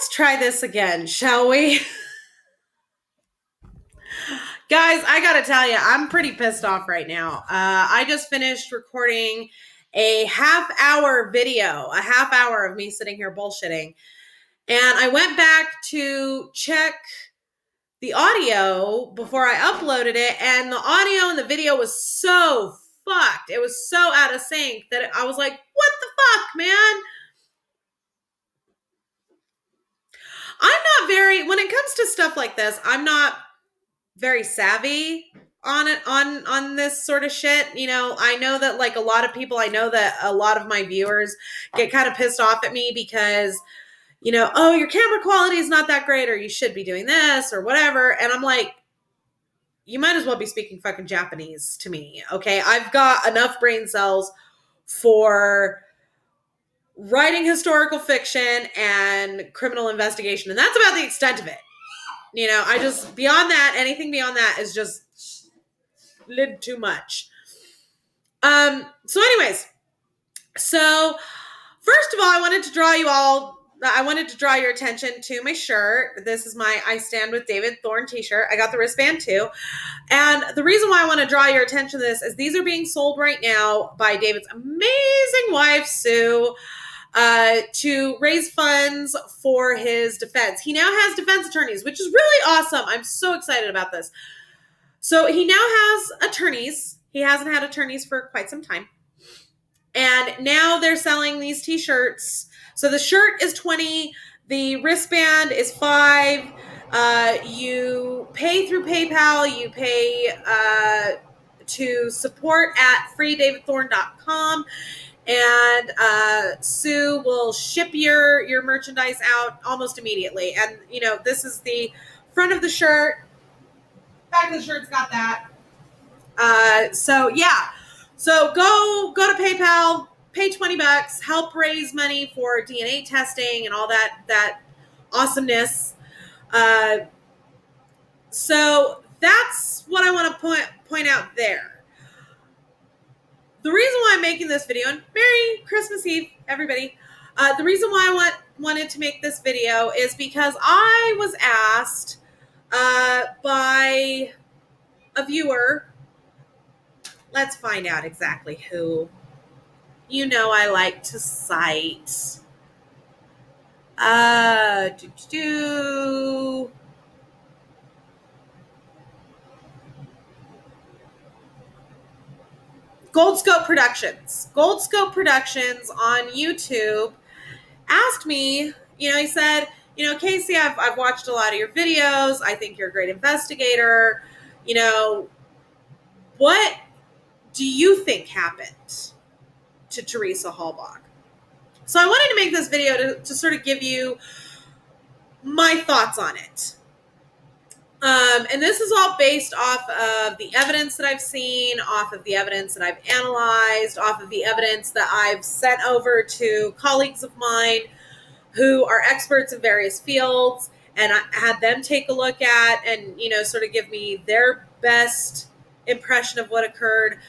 Let's try this again, shall we? Guys, I gotta tell you, I'm pretty pissed off right now. I just finished recording a half-hour video, a half hour of me sitting here bullshitting. And I went back to check the audio before I uploaded it, and the audio and the video was so fucked. It was so out of sync that I was like, what the fuck, man? When it comes to stuff like this, I'm not very savvy on this sort of shit. You know, I know that like a lot of people, I know that a lot of my viewers get kind of pissed off at me because, you know, oh, your camera quality is not that great, or you should be doing this or whatever. And I'm like, you might as well be speaking fucking Japanese to me. Okay. I've got enough brain cells for writing historical fiction and criminal investigation. And that's about the extent of it. You know, anything beyond that is just a little too much. So anyways, first of all, I wanted to draw your attention to my shirt. This is my I Stand with David Thorne t-shirt. I got the wristband too. And the reason why I want to draw your attention to this is these are being sold right now by David's amazing wife, Sue, to raise funds for his defense. He now has defense attorneys, which is really awesome. I'm so excited about this. So he now has attorneys. He hasn't had attorneys for quite some time. And now they're selling these t-shirts. So the shirt is $20. The wristband is $5. You pay through PayPal. You pay to support at freedavidthorne.com. And Sue will ship your merchandise out almost immediately. And, you know, this is the front of the shirt. Back of the shirt's got that. So, yeah. So go to PayPal, pay $20, help raise money for DNA testing and all that awesomeness. So that's what I want to point out there. The reason why I'm making this video, and Merry Christmas Eve, everybody. The reason why I wanted to make this video is because I was asked by a viewer. Let's find out exactly who. You know I like to cite. Goldscope Productions. Goldscope Productions on YouTube asked me, you know, he said, you know, Casey, I've watched a lot of your videos. I think you're a great investigator. You know, what do you think happened to Teresa Halbach? So I wanted to make this video to sort of give you my thoughts on it. And this is all based off of the evidence that I've seen, off of the evidence that I've analyzed, off of the evidence that I've sent over to colleagues of mine who are experts in various fields, and I had them take a look at and, you know, sort of give me their best impression of what occurred.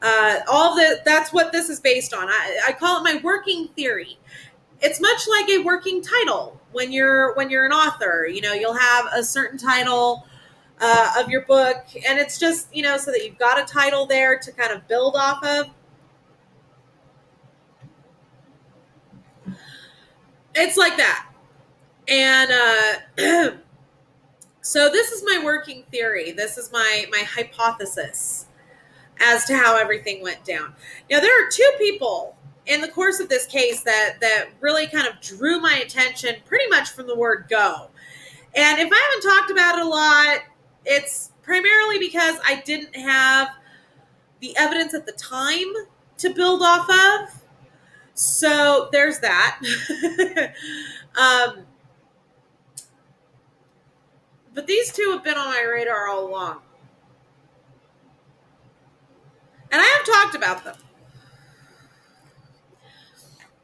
That's what this is based on. I call it my working theory. It's much like a working title. When you're an author, you know, you'll have a certain title of your book, and it's just, you know, so that you've got a title there to kind of build off of. It's like that. And so this is my working theory. This is my hypothesis as to how everything went down. Now, there are two people in the course of this case that really kind of drew my attention pretty much from the word go. And if I haven't talked about it a lot, it's primarily because I didn't have the evidence at the time to build off of. So there's that. But these two have been on my radar all along. And I have talked about them.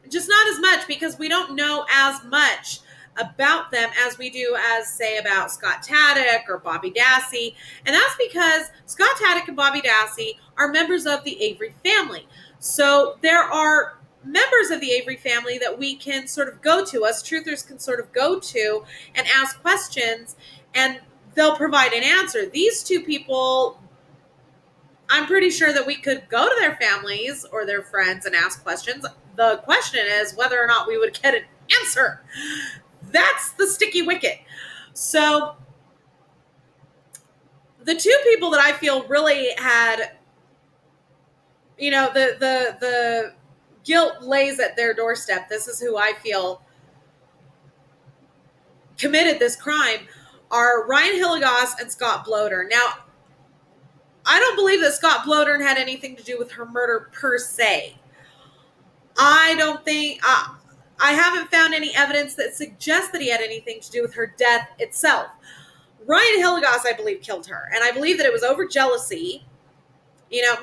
Just not as much because we don't know as much about them as we do as, say, about Scott Tadych or Bobby Dassey. And that's because Scott Tadych and Bobby Dassey are members of the Avery family. So there are members of the Avery family that we can sort of go to, us truthers can sort of go to and ask questions, and they'll provide an answer. These two people, I'm pretty sure that we could go to their families or their friends and ask questions. The question is whether or not we would get an answer. That's the sticky wicket. So the two people that I feel really had, the guilt lays at their doorstep. This is who I feel committed this crime, are Ryan Hillegas and Scott Bloedern. Now, I don't believe that Scott Bloedern had anything to do with her murder per se. I don't think, I haven't found any evidence that suggests that he had anything to do with her death itself. Ryan Hillegas, I believe, killed her. And I believe that it was over jealousy.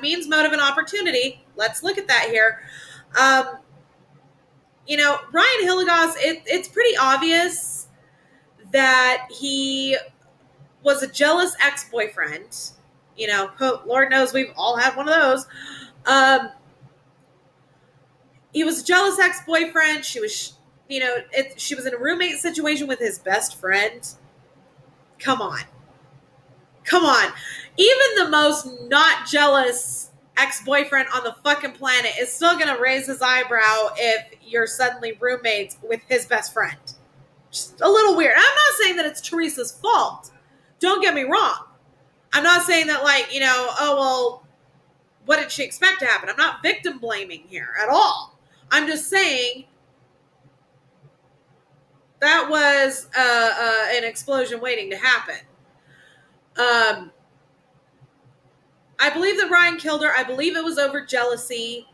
Means, motive, and opportunity. Let's look at that here. Ryan Hillegas, it's pretty obvious that he was a jealous ex-boyfriend. Lord knows we've all had one of those. He was a jealous ex-boyfriend. She was, she was in a roommate situation with his best friend. Come on. Even the most not jealous ex-boyfriend on the fucking planet is still going to raise his eyebrow if you're suddenly roommates with his best friend. Just a little weird. I'm not saying that it's Teresa's fault. Don't get me wrong. I'm not saying that what did she expect to happen? I'm not victim blaming here at all. I'm just saying that was an explosion waiting to happen. I believe that Ryan killed her. I believe it was over jealousy.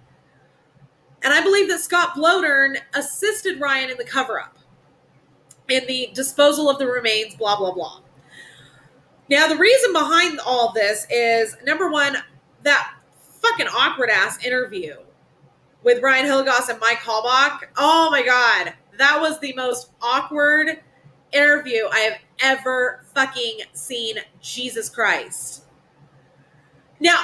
And I believe that Scott Bloedern assisted Ryan in the cover-up, in the disposal of the remains, blah, blah, blah. Now, the reason behind all this is, number one, that fucking awkward-ass interview with Ryan Hillegas and Mike Halbach. Oh, my God. That was the most awkward interview I have ever fucking seen. Jesus Christ. Now,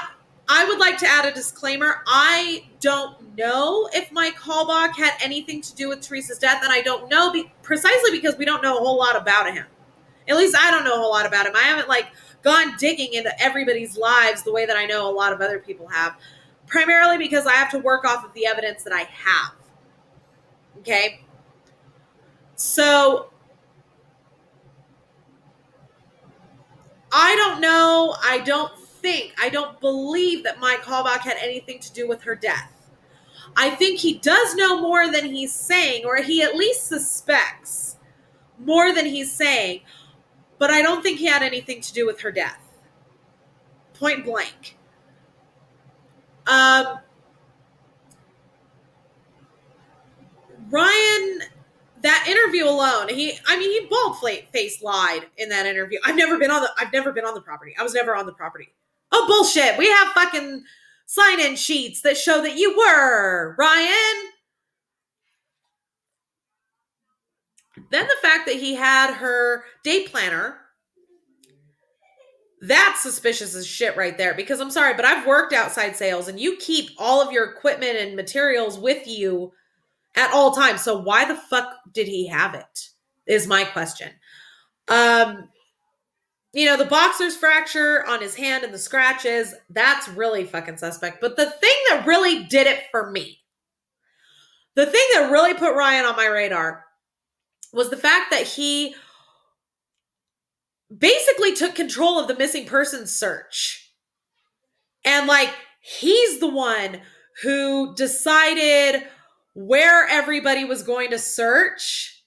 I would like to add a disclaimer. I don't know if Mike Halbach had anything to do with Teresa's death, and I don't know precisely because we don't know a whole lot about him. At least I don't know a whole lot about him. I haven't gone digging into everybody's lives the way that I know a lot of other people have, primarily because I have to work off of the evidence that I have. Okay? So, I don't know. I don't believe that Mike Halbach had anything to do with her death. I think he does know more than he's saying, or he at least suspects more than he's saying, but I don't think he had anything to do with her death. Point blank. Ryan, that interview alone, he bald-faced lied in that interview. I've never been on the property. I was never on the property. Oh, bullshit. We have fucking sign-in sheets that show that you were, Ryan. Then the fact that he had her date planner, that's suspicious as shit right there. Because I'm sorry, but I've worked outside sales, and you keep all of your equipment and materials with you at all times. So why the fuck did he have it? Is my question. The boxer's fracture on his hand and the scratches, that's really fucking suspect. But the thing that really did it for me, the thing that really put Ryan on my radar, was the fact that he basically took control of the missing persons search. And he's the one who decided where everybody was going to search.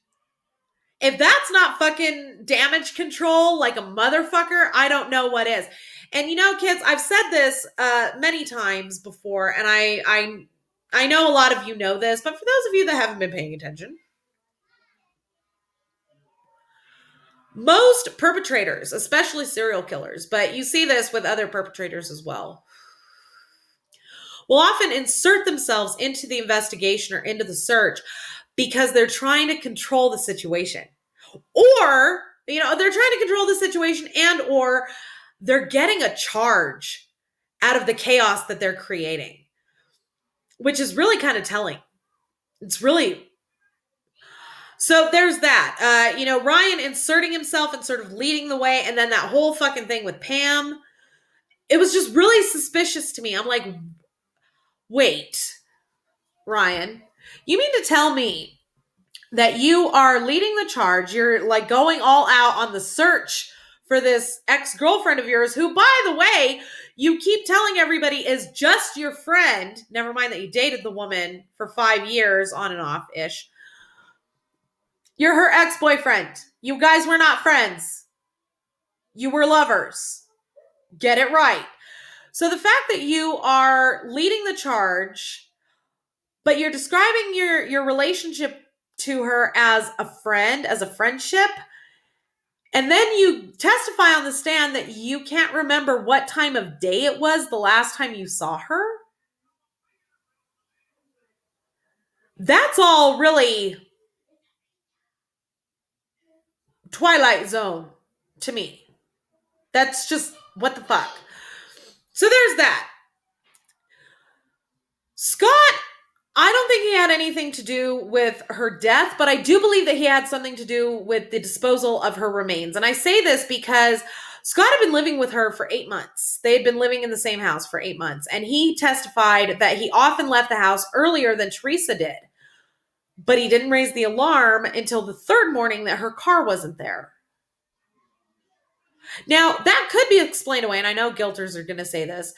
If that's not fucking damage control like a motherfucker, I don't know what is. And kids, I've said this many times before, and I know a lot of you know this, but for those of you that haven't been paying attention, most perpetrators, especially serial killers, but you see this with other perpetrators as well, will often insert themselves into the investigation or into the search because they're trying to control the situation. Or, they're trying to control the situation, and or they're getting a charge out of the chaos that they're creating, which is really kind of telling. It's really... So there's that. Ryan inserting himself and sort of leading the way, and then that whole fucking thing with Pam. It was just really suspicious to me. I'm like, wait, Ryan, you mean to tell me that you are leading the charge? You're like going all out on the search for this ex-girlfriend of yours, who, by the way, you keep telling everybody is just your friend. Never mind that you dated the woman for 5 years on and off-ish. You're her ex-boyfriend. You guys were not friends. You were lovers. Get it right. So the fact that you are leading the charge, but you're describing your relationship to her as a friend, as a friendship, and then you testify on the stand that you can't remember what time of day it was the last time you saw her. That's all really Twilight Zone to me. That's just, what the fuck? So there's that. Scott, I don't think he had anything to do with her death, but I do believe that he had something to do with the disposal of her remains. And I say this because Scott had been living with her for 8 months. They had been living in the same house for 8 months. And he testified that he often left the house earlier than Teresa did. But he didn't raise the alarm until the third morning that her car wasn't there. Now, that could be explained away, and I know guilters are going to say this,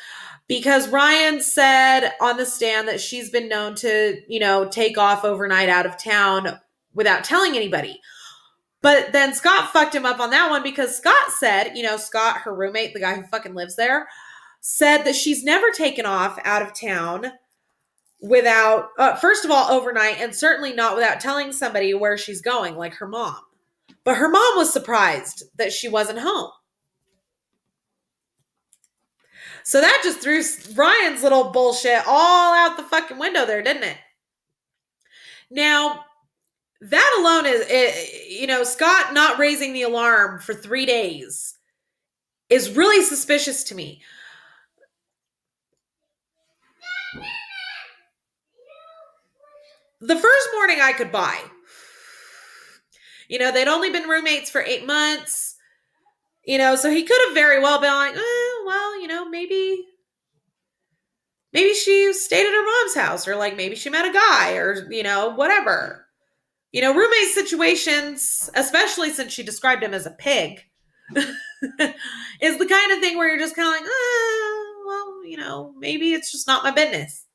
because Ryan said on the stand that she's been known to, take off overnight out of town without telling anybody. But then Scott fucked him up on that one, because Scott said, Scott, her roommate, the guy who fucking lives there, said that she's never taken off out of town without, first of all, overnight, and certainly not without telling somebody where she's going, like her mom. But her mom was surprised that she wasn't home. So that just threw Ryan's little bullshit all out the fucking window there, didn't it? Now, that alone is, Scott not raising the alarm for 3 days is really suspicious to me. The first morning I could buy. They'd only been roommates for 8 months. So he could have very well been like, maybe she stayed at her mom's house, or like maybe she met a guy, or, whatever. Roommate situations, especially since she described him as a pig, is the kind of thing where you're just kind of like, maybe it's just not my business.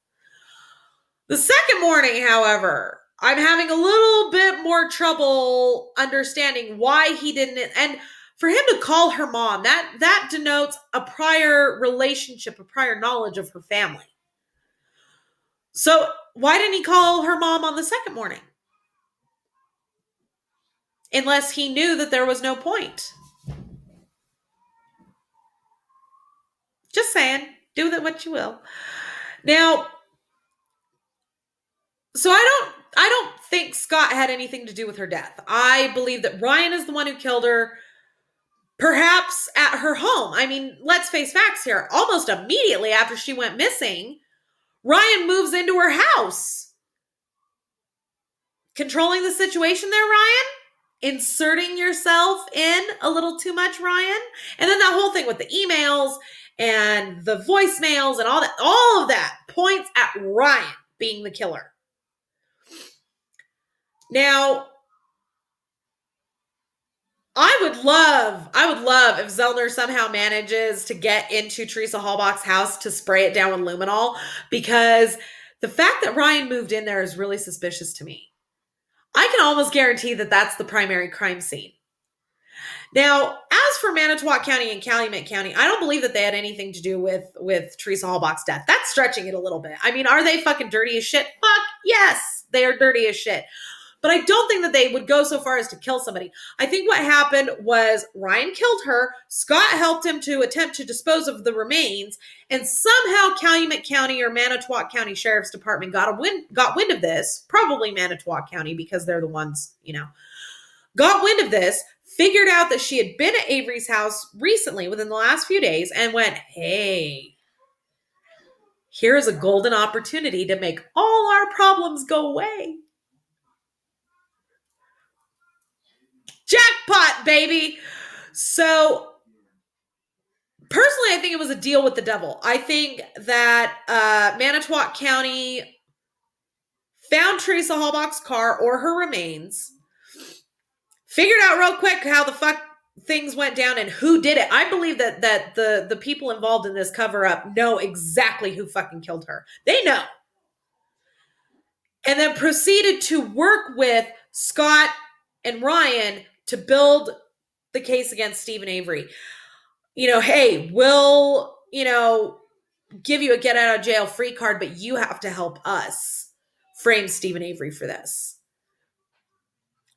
The second morning, however, I'm having a little bit more trouble understanding why he didn't, and for him to call her mom, that denotes a prior relationship, a prior knowledge of her family. So why didn't he call her mom on the second morning? Unless he knew that there was no point. Just saying, do with it what you will. Now, so I don't think Scott had anything to do with her death. I believe that Ryan is the one who killed her, perhaps at her home. I mean, let's face facts here. Almost immediately after she went missing, Ryan moves into her house. Controlling the situation there, Ryan? Inserting yourself in a little too much, Ryan? And then that whole thing with the emails and the voicemails and all of that points at Ryan being the killer. Now, I would love if Zellner somehow manages to get into Teresa Halbach's house to spray it down with luminol, because the fact that Ryan moved in there is really suspicious to me. I can almost guarantee that that's the primary crime scene. Now, as for Manitowoc County and Calumet County, I don't believe that they had anything to do with Teresa Halbach's death. That's stretching it a little bit. I mean, are they fucking dirty as shit? Fuck yes, they are dirty as shit. But I don't think that they would go so far as to kill somebody. I think what happened was Ryan killed her, Scott helped him to attempt to dispose of the remains, and somehow Calumet County or Manitowoc County Sheriff's Department got wind of this, probably Manitowoc County because they're the ones, got wind of this, figured out that she had been at Avery's house recently within the last few days and went, hey, Here is a golden opportunity to make all our problems go away. Jackpot, baby. So personally, I think it was a deal with the devil. I think that Manitowoc County found Teresa Halbach's car or her remains, figured out real quick how the fuck things went down and who did it. I believe that the people involved in this cover up know exactly who fucking killed her. They know. And then proceeded to work with Scott and Ryan to build the case against Steven Avery. Hey, we'll, give you a get out of jail free card, but you have to help us frame Steven Avery for this.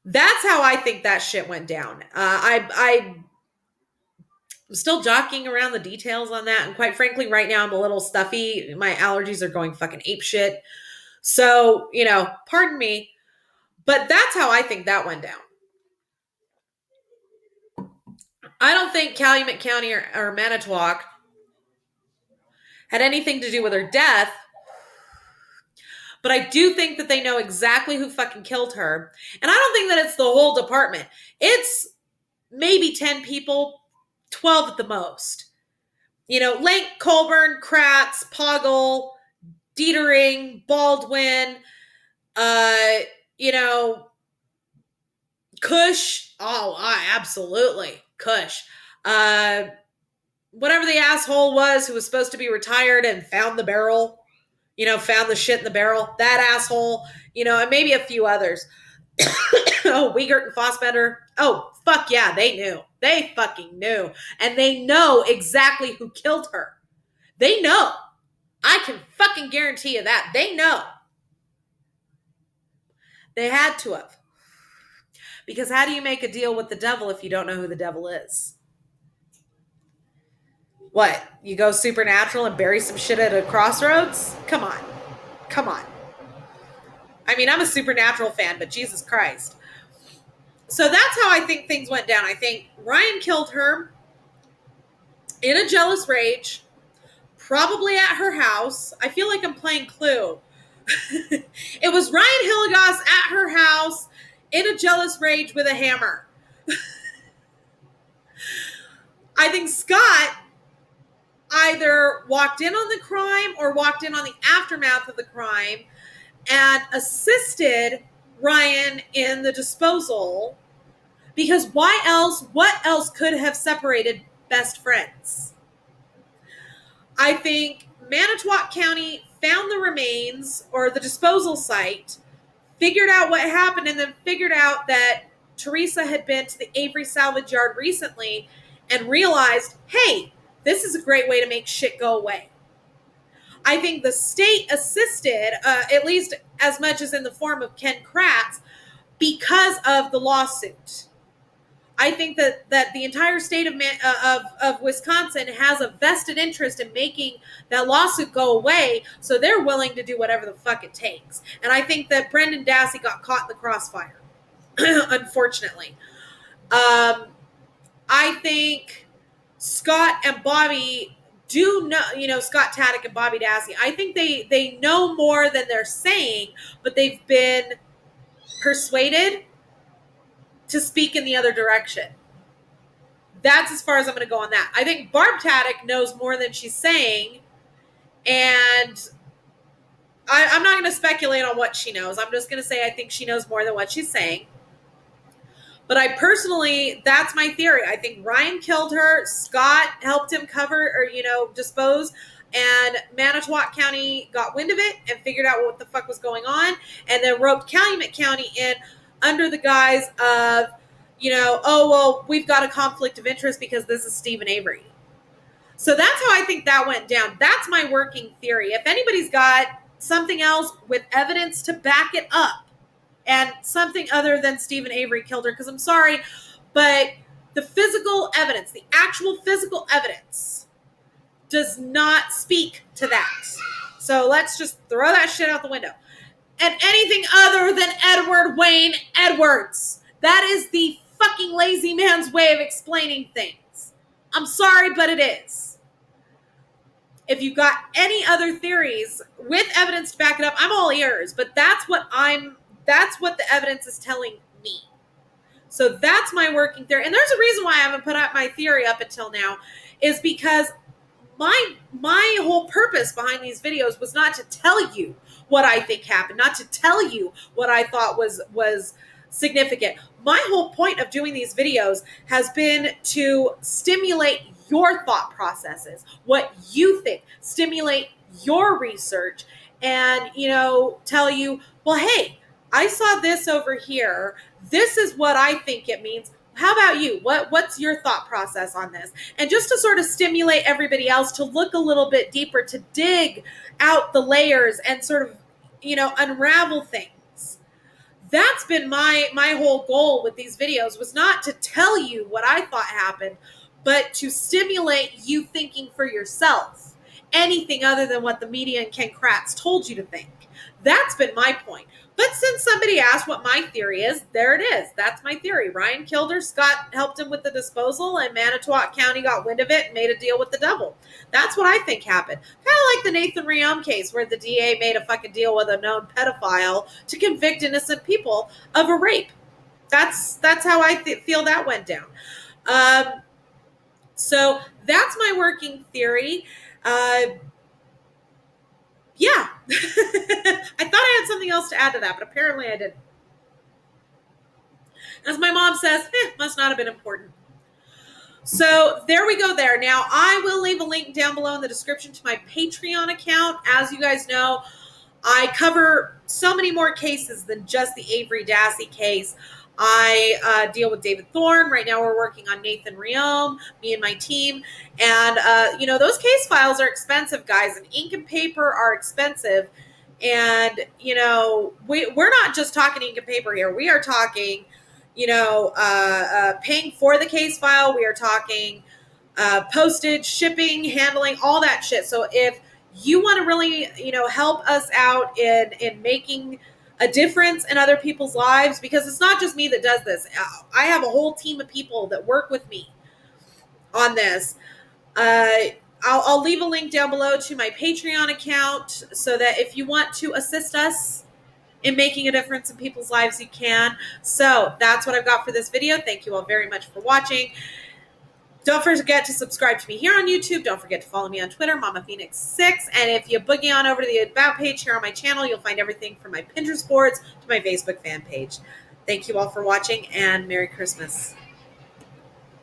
That's how I think that shit went down. I'm still jockeying around the details on that. And quite frankly, right now I'm a little stuffy. My allergies are going fucking apeshit. So, pardon me. But that's how I think that went down. I don't think Calumet County or Manitowoc had anything to do with her death. But I do think that they know exactly who fucking killed her. And I don't think that it's the whole department. It's maybe 10 people, 12 at the most. Link, Colburn, Kratz, Poggle, Dietering, Baldwin, Kush. Oh, absolutely. Kush. Whatever the asshole was who was supposed to be retired and found the barrel, found the shit in the barrel. That asshole, and maybe a few others. Oh, Wiegert and Fossbender. Oh, fuck yeah, they knew. They fucking knew. And they know exactly who killed her. They know. I can fucking guarantee you that. They know. They had to have. Because how do you make a deal with the devil if you don't know who the devil is? What? You go supernatural and bury some shit at a crossroads? Come on. Come on. I mean, I'm a Supernatural fan, but Jesus Christ. So that's how I think things went down. I think Ryan killed her in a jealous rage, probably at her house. I feel like I'm playing Clue. It was Ryan Hillegas at her house in a jealous rage with a hammer. I think Scott either walked in on the crime or walked in on the aftermath of the crime and assisted Ryan in the disposal, because what else could have separated best friends? I think Manitowoc County found the remains or the disposal site, figured out what happened, and then figured out that Teresa had been to the Avery salvage yard recently and realized, hey, this is a great way to make shit go away. I think the state assisted, at least as much as in the form of Ken Kratz, because of the lawsuit. I think that the entire state of Wisconsin has a vested interest in making that lawsuit go away, so they're willing to do whatever the fuck it takes. And I think that Brendan Dassey got caught in the crossfire, unfortunately. I think Scott and Bobby do know, Scott Taddick and Bobby Dassey, I think they know more than they're saying, but they've been persuaded to speak in the other direction. That's as far as I'm going to go on that. I think Barb Taddick knows more than she's saying, and I'm not going to speculate on what she knows. I'm just going to say I think she knows more than what she's saying. But I personally, that's my theory. I think Ryan killed her. Scott helped him cover or, dispose. And Manitowoc County got wind of it and figured out what the fuck was going on. And then roped Calumet County in under the guise of, we've got a conflict of interest because this is Steven Avery. So that's how I think that went down. That's my working theory. If anybody's got something else with evidence to back it up, and something other than Steven Avery killed her, because I'm sorry, but the physical evidence, the actual physical evidence, does not speak to that. So let's just throw that shit out the window. And anything other than Edward Wayne Edwards. That is the fucking lazy man's way of explaining things. I'm sorry, but it is. If you've got any other theories with evidence to back it up, I'm all ears, but that's what the evidence is telling me. So that's my working theory. And there's a reason why I haven't put out my theory up until now, is because my whole purpose behind these videos was not to tell you what I think happened, not to tell you what I thought was significant. My whole point of doing these videos has been to stimulate your thought processes, what you think, stimulate your research, and, tell you, well, hey, I saw this over here. This is what I think it means. How about you? What's your thought process on this? And just to sort of stimulate everybody else to look a little bit deeper, to dig out the layers and sort of, unravel things. That's been my whole goal with these videos, was not to tell you what I thought happened, but to stimulate you thinking for yourself anything other than what the media and Ken Kratz told you to think. That's been my point. But since somebody asked what my theory is, there it is. That's my theory. Ryan Kilder, Scott helped him with the disposal, and Manitowoc County got wind of it and made a deal with the devil. That's what I think happened. Kind of like the Nathan Riom case, where the DA made a fucking deal with a known pedophile to convict innocent people of a rape. That's how I feel that went down. So that's my working theory. Yeah. I thought I had something else to add to that, but apparently I didn't. As my mom says, must not have been important. So there we go there. Now, I will leave a link down below in the description to my Patreon account. As you guys know, I cover so many more cases than just the Avery Dassey case. I deal with David Thorne. Right now we're working on Nathan Riom, me and my team. And, those case files are expensive, guys. And ink and paper are expensive. And, we're not just talking ink and paper here. We are talking, paying for the case file. We are talking postage, shipping, handling, all that shit. So if you want to really, help us out in making a difference in other people's lives, because it's not just me that does this. I have a whole team of people that work with me on this. I'll leave a link down below to my Patreon account, so that if you want to assist us in making a difference in people's lives, you can. So that's what I've got for this video. Thank you all very much for watching. Don't forget to subscribe to me here on YouTube. Don't forget to follow me on Twitter, Mama Phoenix 6. And if you boogie on over to the About page here on my channel, you'll find everything from my Pinterest boards to my Facebook fan page. Thank you all for watching, and Merry Christmas.